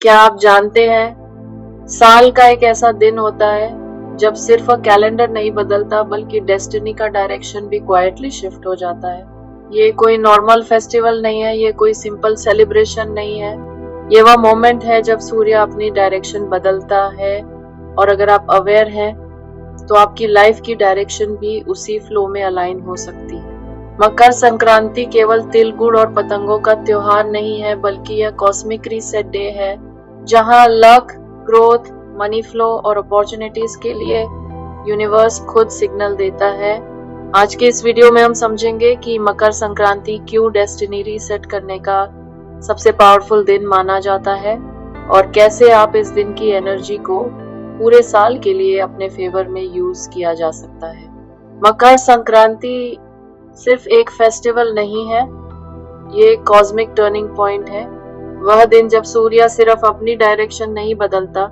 क्या आप जानते हैं, साल का एक ऐसा दिन होता है जब सिर्फ कैलेंडर नहीं बदलता बल्कि डेस्टिनी का डायरेक्शन भी क्वाइटली शिफ्ट हो जाता है। ये कोई नॉर्मल फेस्टिवल नहीं है, ये कोई सिंपल सेलिब्रेशन नहीं है। ये वह मोमेंट है जब सूर्य अपनी डायरेक्शन बदलता है और अगर आप अवेयर हैं तो आपकी लाइफ की डायरेक्शन भी उसी फ्लो में अलाइन हो सकती है। मकर संक्रांति केवल तिल गुड़ और पतंगों का त्योहार नहीं है, बल्कि यह कॉस्मिक रीसेट डे है जहां लक, ग्रोथ, मनी फ्लो और अपॉर्चुनिटीज के लिए यूनिवर्स खुद सिग्नल देता है। आज के इस वीडियो में हम समझेंगे कि मकर संक्रांति क्यों डेस्टिनी रीसेट करने का सबसे पावरफुल दिन माना जाता है और कैसे आप इस दिन की एनर्जी को पूरे साल के लिए अपने फेवर में यूज किया जा सकता है। मकर संक्रांति सिर्फ एक फेस्टिवल नहीं है, ये एक कॉस्मिक टर्निंग पॉइंट है। वह दिन जब सूर्य सिर्फ अपनी डायरेक्शन नहीं बदलता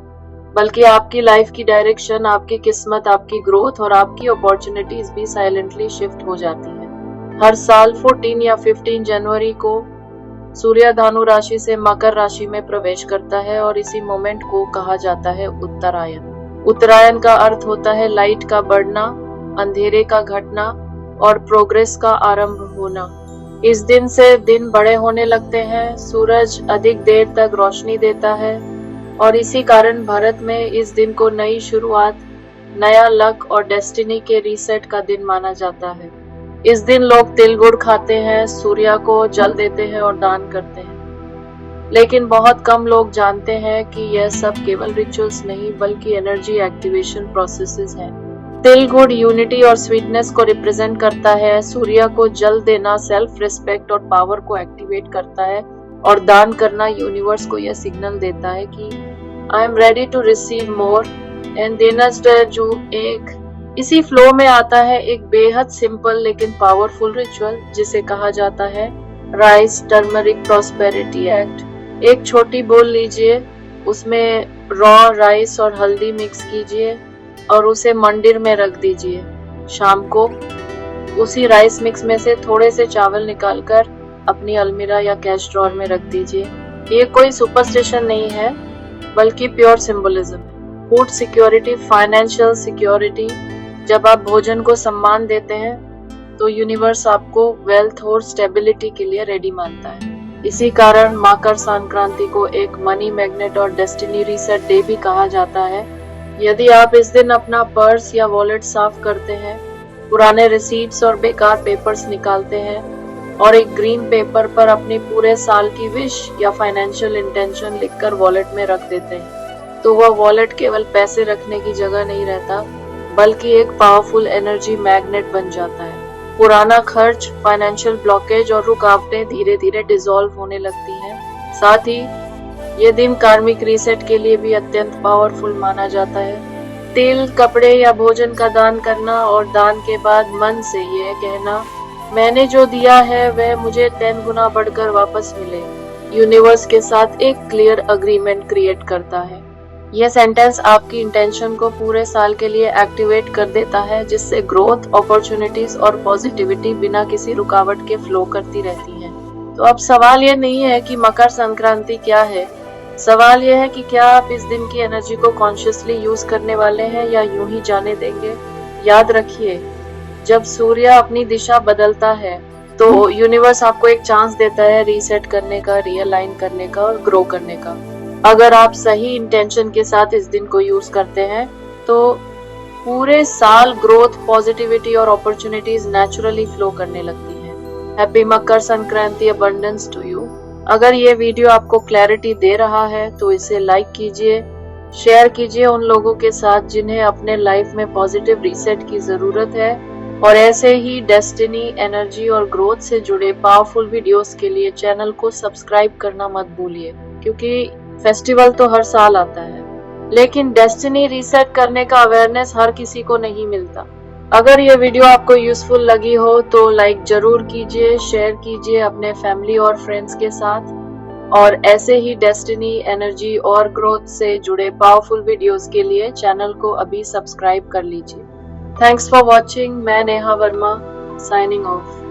बल्कि आपकी लाइफ की डायरेक्शन, आपकी किस्मत, आपकी ग्रोथ और आपकी अपॉर्चुनिटीज भी साइलेंटली शिफ्ट हो जाती है। हर साल 14 या 15 जनवरी को सूर्य धनु राशि से मकर राशि में प्रवेश करता है और इसी मोमेंट को कहा जाता है उत्तरायण। उत्तरायण का अर्थ होता है लाइट का बढ़ना, अंधेरे का घटना और प्रोग्रेस का आरंभ होना। इस दिन से दिन बड़े होने लगते हैं, सूरज अधिक देर तक रोशनी देता है और इसी कारण भारत में इस दिन को नई शुरुआत, नया लक और डेस्टिनी के रीसेट का दिन माना जाता है। इस दिन लोग तिल गुड़ खाते हैं, सूर्य को जल देते हैं और दान करते हैं। लेकिन बहुत कम लोग जानते हैं कि यह सब केवल रिचुअल्स नहीं बल्कि एनर्जी एक्टिवेशन प्रोसेसेस हैं। तिल गुड़ यूनिटी और स्वीटनेस को रिप्रेजेंट करता है, सूर्य को जल देना सेल्फ रिस्पेक्ट और पावर को एक्टिवेट करता है और दान करना यूनिवर्स को यह सिग्नल देता है कि I am ready to receive more and देना जो एक इसी फ्लो में आता है एक बेहद सिंपल लेकिन पावरफुल रिचुअल जिसे कहा जाता है राइस टर्मरिक प्रॉस्पेरिटी एक्ट। एक छोटी बोल लीजिए, उसमें रॉ राइस और हल्दी मिक्स कीजिए और उसे मंदिर में रख दीजिए। शाम को उसी राइस मिक्स में से थोड़े से चावल निकालकर अपनी अलमीरा या कैश ड्रॉर में रख दीजिए। ये कोई सुपरस्टिशन नहीं है बल्कि प्योर सिंबलिज्म है। Food security, financial security. जब आप भोजन को सम्मान देते हैं तो यूनिवर्स आपको वेल्थ और स्टेबिलिटी के लिए रेडी मानता है। इसी कारण मकर संक्रांति को एक मनी मैग्नेट और डेस्टिनी रीसेट डे भी कहा जाता है। यदि आप इस दिन अपना पर्स या वॉलेट साफ करते हैं, पुराने रिसीट्स और बेकार पेपर्स निकालते हैं और एक ग्रीन पेपर पर अपनी पूरे साल की विश या फाइनेंशियल इंटेंशन लिखकर वॉलेट में रख देते हैं, तो वह वॉलेट केवल पैसे रखने की जगह नहीं रहता बल्कि एक पावरफुल एनर्जी मैग्नेट बन जाता है। पुराना खर्च, फाइनेंशियल ब्लॉकेज और रुकावटें धीरे धीरे डिसॉल्व होने लगती हैं। साथ ही ये दिन कार्मिक रीसेट के लिए भी अत्यंत पावरफुल माना जाता है। तेल, कपड़े या भोजन का दान करना और दान के बाद मन से यह कहना, मैंने जो दिया है वह मुझे 10 गुना बढ़कर वापस मिले, यूनिवर्स के साथ एक क्लियर अग्रीमेंट क्रिएट करता है। यह सेंटेंस आपकी इंटेंशन को पूरे साल के लिए एक्टिवेट कर देता है, जिससे ग्रोथ, अपॉर्चुनिटीज और पॉजिटिविटी बिना किसी रुकावट के फ्लो करती रहती है। तो अब सवाल यह नहीं है कि मकर संक्रांति क्या है, सवाल यह है कि क्या आप इस दिन की एनर्जी को कॉन्शियसली यूज करने वाले हैं या यूं ही जाने देंगे। याद रखिए, जब सूर्य अपनी दिशा बदलता है तो यूनिवर्स आपको एक चांस देता है रीसेट करने का, रियलाइन करने का और ग्रो करने का। अगर आप सही इंटेंशन के साथ इस दिन को यूज करते हैं तो पूरे साल ग्रोथ, पॉजिटिविटी और अपॉर्चुनिटीज नेचुरली फ्लो करने लगती है। Happy Makar Sankranti, abundance to you. अगर ये वीडियो आपको क्लैरिटी दे रहा है तो इसे लाइक कीजिए, शेयर कीजिए उन लोगों के साथ जिन्हें अपने लाइफ में पॉजिटिव रीसेट की जरूरत है और ऐसे ही डेस्टिनी, एनर्जी और ग्रोथ से जुड़े पावरफुल वीडियोस के लिए चैनल को सब्सक्राइब करना मत भूलिए, क्योंकि फेस्टिवल तो हर साल आता है लेकिन डेस्टिनी रीसेट करने का अवेयरनेस हर किसी को नहीं मिलता। अगर ये वीडियो आपको यूजफुल लगी हो तो लाइक जरूर कीजिए, शेयर कीजिए अपने फैमिली और फ्रेंड्स के साथ और ऐसे ही डेस्टिनी, एनर्जी और ग्रोथ से जुड़े पावरफुल वीडियोस के लिए चैनल को अभी सब्सक्राइब कर लीजिए। Thanks for watching. मैं नेहा वर्मा, साइनिंग ऑफ।